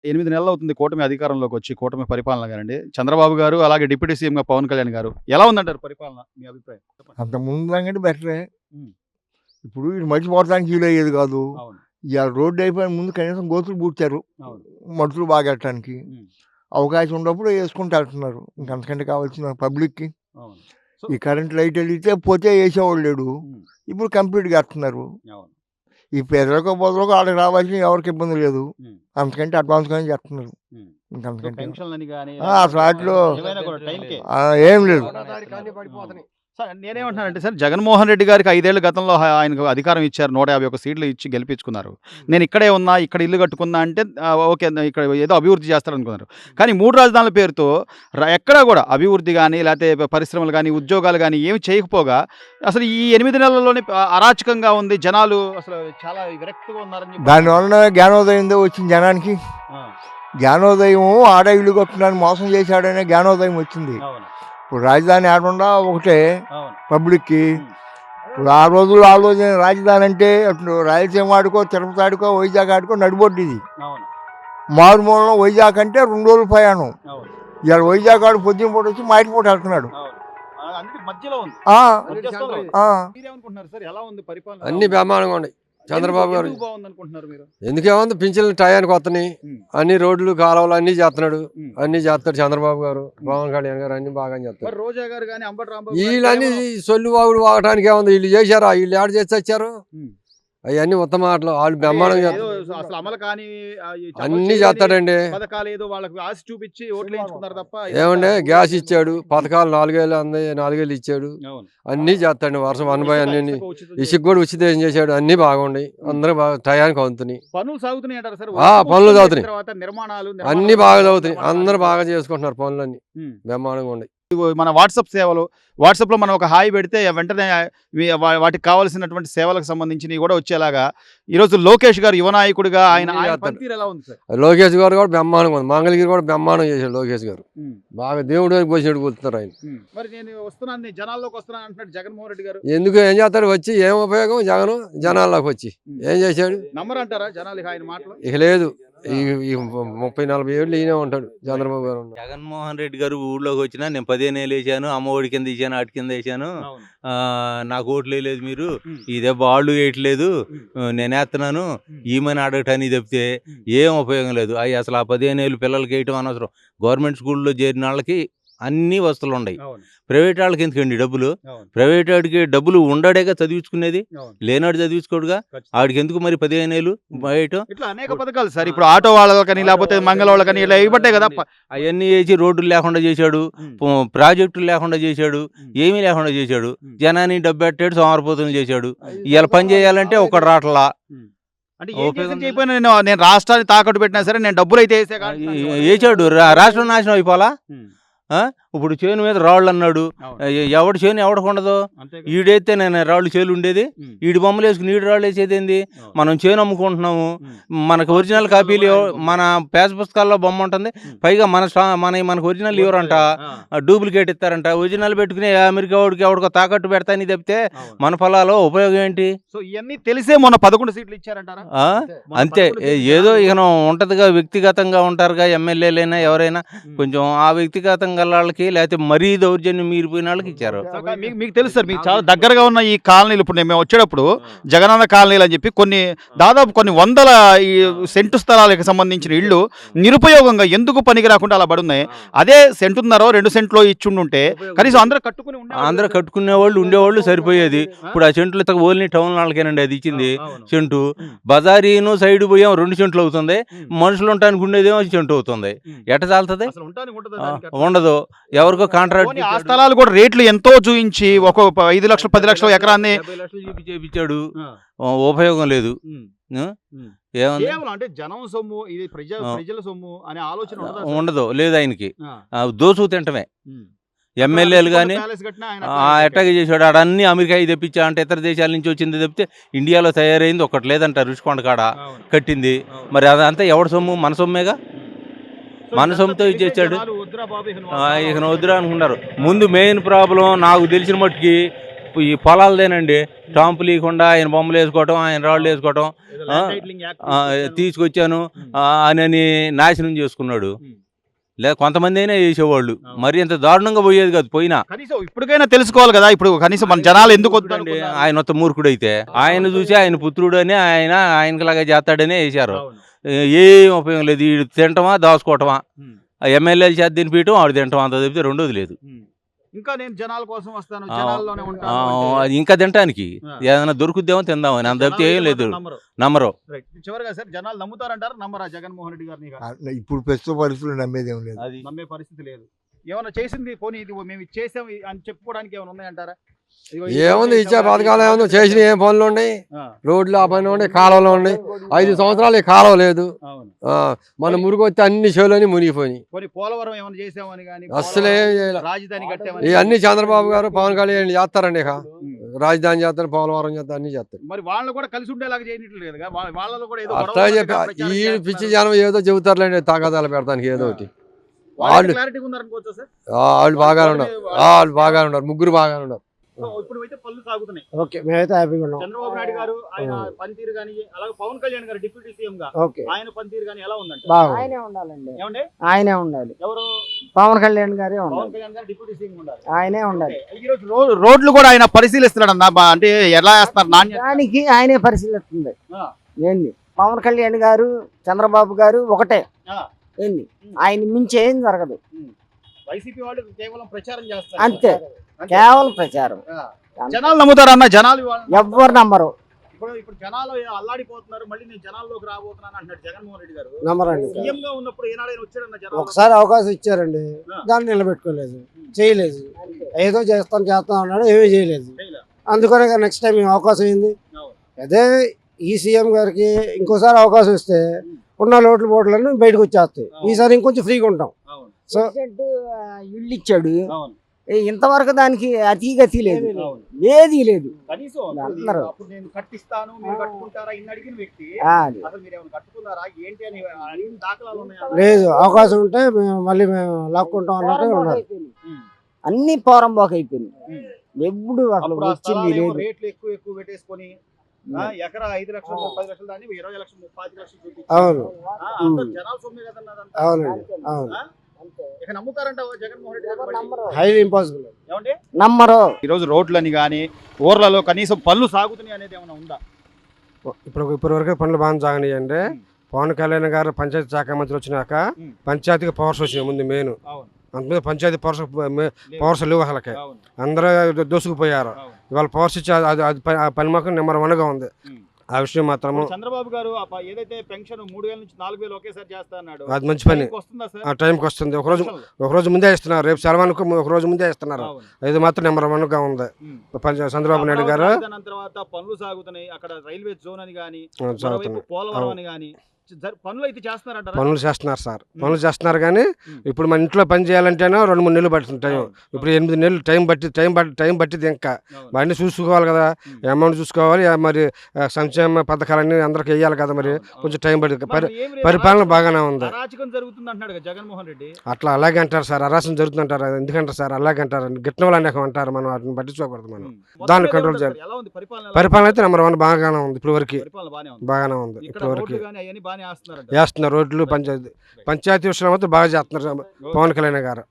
8 నెలలు అవుతుంది కూటమి అధికారంలోకి వచ్చి, కూటమి పరిపాలన గానండి. చంద్రబాబు గారు, అలాగే డిప్యూటీ సీఎంగా పవన్ కళ్యాణ్ గారు. ఎలా ఉందంటారు పరిపాలన? మీ అభిప్రాయం చెప్పండి. అంత ముందు కంటే బెటరే. హ్మ్. ఇప్పుడు ఇది మర్చిపోవడానికి వీలయ్యేది కాదు. అవును. ఇవాళ రోడ్డు అయిపోయిన ముందు కనీసం గోతులు పూడ్చారు అవును. మనుషులు బాగెట్టడానికి. హ్మ్. అవకాశం ఉన్నప్పుడు వేసుకుంటూ వెళ్తున్నారు. ఇంకంతకంటే కావాల్సిన పబ్లిక్కి. అవును. సో ఈ కరెంట్ లైట్ వెలిగితే పోతే వేసేవాళ్ళు లేడు. హ్మ్. ఇప్పుడు కంప్లీట్గా వేస్తున్నారు. అవును. ఈ పేదలకు బదులుగా వాళ్ళకి రావాల్సిన ఎవరికి ఇబ్బంది లేదు. హ్మ్. అంతకంటే అడ్వాన్స్గానే చేస్తున్నారు. హ్మ్. సో ఇంకంతకంటే పెన్షన్‌లని గాని, అసలు వాటిలో ఏవైనా కూడా టైంకే. ఏం లేదు. సార్ నేనేమంటున్నానంటే సార్, జగన్మోహన్ రెడ్డి గారికి 5 ఏళ్ల గతంలో ఆయనకు అధికారం ఇచ్చారు. 151 సీట్లు ఇచ్చి గెలిపించుకున్నారు. నేను ఇక్కడే ఉన్నా, ఇక్కడ ఇల్లు కట్టుకున్నా అంటే ఓకే. ఇక్కడ ఏదో అభివృద్ధి చేస్తారనుకున్నారు. కానీ 3 రాజధానుల పేరుతో ఎక్కడా కూడా అభివృద్ధి గాని, లేతే పరిశ్రమలు గాని, ఉద్యోగాలు గాని ఏమి చేయకపోగా అసలు ఈ 8 నెలల్లోనే అరాచకంగా ఉంది. జనాలు అసలు చాలా విరక్తిగా ఉన్నారని చెప్పి దానివల్ల జ్ఞానోదయం వచ్చింది జనానికి. ఆ! జ్ఞానోదయం ఆడ ఇల్లు కట్టుకున్నాను మోసం చేశాడనే జ్ఞానోదయం వచ్చింది. అవును. ఇప్పుడు రాజధాని ఆడకుండా ఒకటే అవును. పబ్లిక్కి. హ్మ్. ఇప్పుడు ఆ రోజుల్లో ఆలోచన రాజధాని అంటే అటు రాయలసీమ ఆడుకో, తిరుపతి ఆడుకో, వైజాగ్ ఆడుకో నడిబొడ్డు ఇది. అవును. మారుమూలలో వైజాగ్ అంటే 2 రోజులు ప్రయాణం. అవును. ఇవాళ వైజాగ్ ఆడు పొద్దున పూట వచ్చి మా ఇంటి పూట వెళ్తున్నాడు. అవును. అందుకే మధ్యలో ఉంది. ఆ, మధ్యస్థంలో ఉంది. ఆ. మీరేమనుకుంటున్నారు సార్? ఎలా ఉంది పరిపాలన? అన్ని బ్రహ్మాండంగా ఉన్నాయి. చంద్రబాబు గారు ఎందుకు బాగుందనుకుంటున్నారు మీరు? ఎందుకేముంది పింఛన్లు టయానికి వస్తున్నాయి. హ్మ్. అన్ని రోడ్లు కాలువలు అన్ని చేస్తున్నాడు. హ్మ్. అన్ని చేస్తాడు చంద్రబాబు గారు, పవన్ కళ్యాణ్ గారు అన్ని బాగా చేస్తారు. మరి రోజా గారు గాని, అంబటి రాంబాబు గారు వీళ్ళని కేవలం సొల్లు వాగుడు వాగటానికి ఏముంది? వీళ్ళు చేశారా? వీళ్ళు ఏడు చేసి వచ్చారు. హ్మ్. అవన్నీ ఉత్తమ ఆటలు. వాళ్ళు అంటే బ్రహ్మాండంగా ఏదో చేస్తారు. అసలు అమలు కాని ఈ అమలు అన్ని చేయలేని చేస్తాడండి. పథకాలు ఏదో వాళ్ళకి ఆశ చూపించి ఓట్లు వేయించుకున్నారు తప్ప ఏమండే ఇదంతా గ్యాస్ ఇచ్చాడు, పథకాలు 4 వేలు అంది, 4 వేలు ఇచ్చాడు. అవును. అన్నీ చేస్తాడు. వర్షం వన్ బై అన్ని ఇసుక ఉచితం ఇసుక కూడా ఉచితం చేశాడు. అన్ని బాగున్నాయి. అందరూ బాగా టయానికి అవుతున్నాయి. పనులు సాగుతున్నాయి అంటారు సార్. పనులు ఉచితం సాగుతున్నాయి. చేసిన తర్వాత నిర్మాణాలు అన్ని బాగా చదువుతాయి. అందరూ బాగా చేసుకుంటున్నారు పనులన్నీ. హ్మ్. బ్రహ్మాండంగా ఉన్నాయి. మన వాట్సాప్ సేవలు, వాట్సాప్లో మనం ఒక హాయ్ పెడితే వెంటనే వాటికి కావాల్సినటువంటి సేవలకు సంబంధించినవి కూడా వచ్చేలాగా ఈరోజు లోకేష్ గారు యువ నాయకుడిగా ఆయన అన్నీ ఆయన చేస్తాడు. పనితీరు ఎలా ఉంది సార్? లోకేష్ గారు కూడా బ్రహ్మాండంగా ఉంది. మంగళగిరి కూడా బ్రహ్మాండం చేశాడు లోకేష్ గారు. హ్మ్. బాగా దేవుడు వైపు పోసినట్టు కూర్చున్నారు ఆయన. మరి నేను వస్తున్నాను, నేను జనాల్లోకి వస్తున్నాను అంటున్నాడు జగన్మోహన్ రెడ్డి గారు. ఎందుకు ఏం చేస్తాడు? వచ్చి ఏం ఉపయోగం జగను జనాల్లోకి వచ్చి ఏం చేశాడు? నమ్మరంటారా జనాలు ఆయన మాటలు? ఇక లేదు. ఈ 30-40 ఏళ్ళు ఈయనే ఉంటాడు చంద్రబాబు గారు. జగన్మోహన్ రెడ్డి గారు ఊళ్ళోకి వచ్చినా నేను 15 ఏళ్ళు వేసాను, అమ్మ ఒడి కింద ఇచ్చాను, అటు కింద వేసాను, అవును. నాకు ఓట్లు వేయలేదు మీరు, ఉమ్. ఇదే వాళ్ళు వేయట్లేదు, ఉమ్. నేను వేస్తున్నాను ఉమ్. ఈమెను అడగటానికి తప్పితే ఏం ఉపయోగం లేదు. అవి అసలు ఆ 15 ఏళ్ళు పిల్లలకి వేయటం అనవసరం. గవర్నమెంట్ స్కూల్లో చేరిన వాళ్ళకి అన్ని వస్తువులు ఉన్నాయి. అవును. ప్రైవేట్ వాళ్ళకి ఎందుకండి డబ్బులు? అవును. ప్రైవేట్ వాడికి డబ్బులు ఉండడేగా చదివించుకునేది, అవును. లేనాడు చదివించుకోడుగా. ఖచ్చితంగా. ఆడికి ఎందుకు మరి 15 ఏళ్ళు వేయటం? ఇట్లా అనేక పథకాలు సార్. ఇప్పుడు ఆటో వాళ్ళకని, లేకపోతే మంగళ వాళ్ళకని ఇలా ఇవ్వట్టే కదా. అవన్నీ వేసి రోడ్లు లేకుండా చేశాడు, ప్రాజెక్టులు లేకుండా చేశాడు, ఏమీ లేకుండా చేశాడు. జనాన్ని డబ్బు పెట్టాడు, సోమరపోతులు చేశాడు. ఇలా పని చేయాలంటే ఒకటి రావట్లా. అంటే ఏం చేసినా చేయకపోయినా నేను రాష్ట్రాన్ని తాకట్టు పెట్టినా సరే నేను డబ్బులు అయితే వేసే వేసాడు. రాష్ట్రం నాశనం అయిపోలా. ఇప్పుడు చేను మీద రాళ్ళు అన్నాడు. ఎవడు చేను ఎవడికి ఉండదు. ఈడైతే నేను రాళ్ళు చేలు ఉండేది, ఈడు బొమ్మలు వేసుకుని ఈడు రాళ్ళు వేసేది ఏంది? మనం చేను అమ్ముకుంటున్నాము. మనకు ఒరిజినల్ కాపీలు మన పేద పుస్తకాల్లో బొమ్మ ఉంటుంది. పైగా మనకు ఒరిజినల్ ఇవ్వరంట, డూప్లికేట్ ఇస్తారంట. ఒరిజినల్ పెట్టుకుని అమెరికా వాడికి ఎవడికో తాకట్టు పెడతాని తప్పితే మన పొలాల్లో ఉపయోగం ఏంటి? సో ఇవన్నీ తెలిసే మొన్న 11 సీట్లు ఇచ్చారంటారా? అంతే. ఏదో ఇక ఉంటదిగా, వ్యక్తిగతంగా ఉంటారుగా ఎమ్మెల్యేలైనా ఎవరైనా. కొంచెం ఆ వ్యక్తిగతంగా వాళ్ళకి, లేకపోతే మరీ దౌర్జన్యం మీరిపోయిన వాళ్ళకి ఇచ్చారు. మీకు తెలుసు సార్, మీకు చాలా దగ్గరగా ఉన్న ఈ కాలనీలు, ఇప్పుడు మేము వచ్చేటప్పుడు జగనన్న కాలనీలు అని చెప్పి దాదాపు కొన్ని వందల ఈ సెంటు స్థలాలకు సంబంధించిన ఇళ్ళు నిరుపయోగంగా ఎందుకు పనికి రాకుండా అలా పడున్నాయి. అదే సెంటున్నరో 2 సెంట్లో ఇచ్చుండుంటే కనీసం అందరూ కట్టుకునే వాళ్ళు ఉండేవాళ్ళు సరిపోయేది. ఇప్పుడు ఆ సెంట్లు ఓన్లీ టౌన్ వాళ్ళకేనండి అది ఇచ్చింది. సెంటు బజారీను సైడ్ పోయాం 2 సెంట్లు అవుతుంది. మనుషులు ఉండటానికి ఉండేదేమో సెంటు అవుతుంది. ఎట్ట చాలుతుంది? ఉండదు. ఎవరికో కాంట్రాక్ట్ ఆ స్థలాలు కూడా రేట్లు ఎంతో చూయించి ఒక 5 లక్షలు 10 లక్షలు ఎకరాన్ని చేపించాడు. ఉపయోగం లేదు. అంటే జనం సొమ్ము, ఇది ప్రజల సొమ్ము అనే ఆలోచన ఉండదు, లేదు ఆయనకి. దోసు తింటమే. ఎమ్మెల్యేలు కానీ ఎట్టాగే చేశాడు. ఆడన్నీ అమెరికా తెప్పించా అంటే ఇతర దేశాల నుంచి వచ్చింది తప్పితే ఇండియాలో తయారైంది ఒకటి లేదంట. రుషికొండ కాడ కట్టింది. మరి అదంతా ఎవరి సొమ్ము? మన సొమ్మేగా. మన సొమ్ముతో ఇచ్చేసాడు. ఇక వద్దురా అనుకున్నారు. ముందు మెయిన్ ప్రాబ్లం నాకు తెలిసిన మట్టుకి ఈ పొలాలదేనండి టాంపు లేకుండా ఆయన బొమ్మలు వేసుకోవటం ఆయన రాళ్ళు వేసుకోవటం తీసుకొచ్చాను అని నాశనం చేసుకున్నాడు. లేదా కొంతమంది అయినా వేసేవాళ్ళు, మరి ఇంత దారుణంగా పోయేది కాదు. పోయినా కనీసం ఇప్పటికైనా తెలుసుకోవాలి కదా, ఇప్పుడు కనీసం మన జనాలు ఎందుకు వద్దండి, ఆయన మొత్తం మూర్ఖుడైతే ఆయన చూసి ఆయన పుత్రుడు అని ఆయనలాగా చేస్తాడనే వేశారు. ఏం ఉపయోగం లేదు. వీడు తింటమా దాచుకోవటమా, ఎమ్మెల్యేలు చేత తినిపించడం ఆవిడ తింటాం, అంత తప్పితే రెండోది లేదు. ఇంకా నేను జనాల కోసం వస్తాను, జనాల్లోనే ఉంటాను అది ఇంకా తినటానికి ఏదైనా దొరుకుద్దేమో తిందామని, అంత తప్పితే ఏం లేదు. నమ్మరు. చివరిగా సార్, జనాలు నమ్ముతారంటారు, నమ్మరా జగన్మోహన్ రెడ్డి గారిని? ఇప్పుడు ప్రస్తుత పరిస్థితులు నమ్మేది ఏం లేదు, నమ్మే పరిస్థితి లేదు. ఏమైనా చేసింది పోనీ ఇది మేము ఇది చేసాం అని చెప్పుకోవడానికి ఏమైనా ఉన్నాయంటారా? ఏముంది ఇచ్చే పథకాలు ఏముంది, చేసిన ఏం పనులు ఉన్నాయి, రోడ్లు ఆ పని ఉన్నాయి, కాలువలు ఉన్నాయి. 5 సంవత్సరాలు ఈ కాలువ లేదు. మన మురుగు వచ్చి అన్ని చెవులని మునిగిపోయినాయి. పోలవరం ఏమైనా చేసామని కానీ అస్సలే రాజధాని కట్టామని ఇవన్నీ చంద్రబాబు గారు పవన్ కళ్యాణ్ చేస్తారండి. ఇక రాజధాని చేస్తారు, పోలవరం చేస్తారు, అన్ని చేస్తారు. మరి వాళ్ళు కూడా కలిసి ఉండేలాగా చేయట్లేదు కదా, వాళ్ళలో కూడా ఏదో అట్లా చెప్పి ఈ పిచ్చి జనం ఏదో చెబుతారులేండి, తాగాదాలు పెడతానికి ఏదో ఒకటి. వాళ్ళు బాగానే ఉన్నారు, వాళ్ళు బాగానే ఉన్నారు, ముగ్గురు బాగానే ఉన్నారు. ఇప్పుడైతే పనులు సాగుతున్నాయి. ఓకే, మేమైతే హ్యాపీగా ఉన్నాం. చంద్రబాబు నాయుడు గారు ఆయన పనితీరు గానీ, అలాగే పవన్ కళ్యాణ్ గారు డిప్యూటీ సీఎం గా ఆయన పనితీరు గానీ ఎలా ఉందంటే? ఆయనే ఉండాలండి, ఏమండి ఆయనే ఉండాలి. ఎవరు? పవన్ కళ్యాణ్ గారే ఉండాలి. పవన్ కళ్యాణ్ గారు డిప్యూటీ సీఎం ఉండాలి, ఆయనే ఉండాలి. ఈ రోజు రోడ్లు కూడా ఆయన పరిశీలిస్తున్నాడు అన్న, అంటే ఎలా వేస్తున్నారు నాణ్యత? దానికి ఆయనే పరిశీలిస్తుంది. ఏంది పవన్ కళ్యాణ్ గారు చంద్రబాబు గారు ఒకటే. ఏంది ఆయన మించి ఏం జరగదు. వైసీపీ వాళ్ళు కేవలం ప్రచారం చేస్తారు అంతే, కేవలం ప్రచారం. జనాలు నమ్ముతారు అన్న, జనాలు ఎవ్వరు నమ్మరు. ఇప్పుడు జనాలు అల్లాడిపోతున్నారు. మళ్ళీ నేను జనాల్లోకి రాబోతున్నాను అంటున్నాడు జగన్మోహన్ రెడ్డి గారు. నమ్మరండి. సీఎం గా ఉన్నప్పుడు ఏనాడైనా వచ్చాడన్న జనాలు? ఒకసారి అవకాశం ఇచ్చారండి, దాన్ని నిలబెట్టుకోలేదు, చేయలేదు. ఏదో చేస్తాం అన్నాడు, ఏమీ చేయలేదు. అందుకనే నెక్స్ట్ టైం అవకాశం అయింది. అదే ఈ సీఎం గారికి ఇంకోసారి అవకాశం ఇస్తే ఉన్న లోట్లు బోట్లన్నీ బయటకు వచ్చేస్తాయి. ఈసారి ఇంకొంచెం ఫ్రీగా ఉంటాం. సో ఇల్లు ఇచ్చాడు, ఇంతవరకు దానికి అతిగతి లేదు, ఏది లేదు. అందరూ లేదు, అవకాశం ఉంటే మళ్ళీ మేము లాక్కుంటాం అన్నట్టు ఉన్నారు. అన్ని పోరంబోక అయిపోయింది. ఎప్పుడు అసలు వచ్చింది లేదు. రేట్లు ఎక్కువ పెట్టేసుకొని ఎకరా 5 లక్షలు 10 లక్షలు దాన్ని 20 లక్షలు 30 లక్షలు. అవును, జనాల సొమ్మే కదన్నా. అవునండి, అవును. Highly impossible. నమ్మరు. ఈరోజు రోడ్లని కానీ ఊర్లలో కనీసం పనులు సాగుతున్నాయి అనేది ఏమైనా ఉందా? ఇప్పటి వరకు పనులు బాగా సాగనియండి. పవన్ కళ్యాణ్ గారు పంచాయతీ శాఖ మంత్రి వచ్చినాక పంచాయతీకి పవర్స్ వచ్చినాయి. ముందు మెయిన్ అంతమీద పంచాయతీ పవర్స్ లేవు అసలుకి, అందరూ దోసుకుపోయారు. ఇవాళ పవర్స్ ఇచ్చి అది పని మాకు నెంబర్ 1గా ఉంది. ఆ విషయం మాత్రము చంద్రబాబు గారు ఏదైతే పెన్షన్ 3000 నుంచి 4000 ఒకేసారి చేస్తా అన్నాడు, అది మంచి పని. ఆ టైంకి వస్తుంది. ఒకరోజు ముందే ఇస్తున్నారు, రేపు సెలవుకు ఒక రోజు ముందే ఇస్తున్నారు. అది మాత్రం నెంబర్ 1గా ఉంది చంద్రబాబు నాయుడు గారు. తర్వాత పనులు సాగుతున్నాయి. అక్కడ రైల్వే జోన్ అని కానీ, పోలవరం అని కానీ పనులు అయితే చేస్తున్నారంట. పనులు చేస్తున్నారు సార్, పనులు చేస్తున్నారు. కానీ ఇప్పుడు మన ఇంట్లో పని చేయాలంటేనే 2-3 నెలలు పడుతుంది టైం. ఇప్పుడు 8 నెలలు టైం పట్టింది. ఇంకా అన్నీ చూసుకోవాలి కదా, అమౌంట్ చూసుకోవాలి, మరి సంక్షేమ పథకాలన్నీ అందరికి వేయాలి కదా, మరి కొంచెం టైం పడుతుంది. పరిపాలన బాగానే ఉంది. జగన్మోహన్ రెడ్డి అట్లా అలాగే అంటారు సార్, అరాచకం జరుగుతుందంటారు. ఎందుకంటారు సార్ అలాగే అంటారు? గిట్టిన వాళ్ళు అనేక అంటారు, మనం వాటిని పట్టించుకోకూడదు. మనం దాన్ని కంట్రోల్ చేయాలి. పరిపాలన అయితే నెంబర్ 1 బాగానే ఉంది. ఇప్పుడు వరకు బాగానే ఉంది. ఇప్పుడు వరకు వేస్తున్నారు రోడ్లు. పంచాయతీ విషయంలో మాత్రం బాగా చేస్తున్నారు పవన్ కళ్యాణ్ గారు.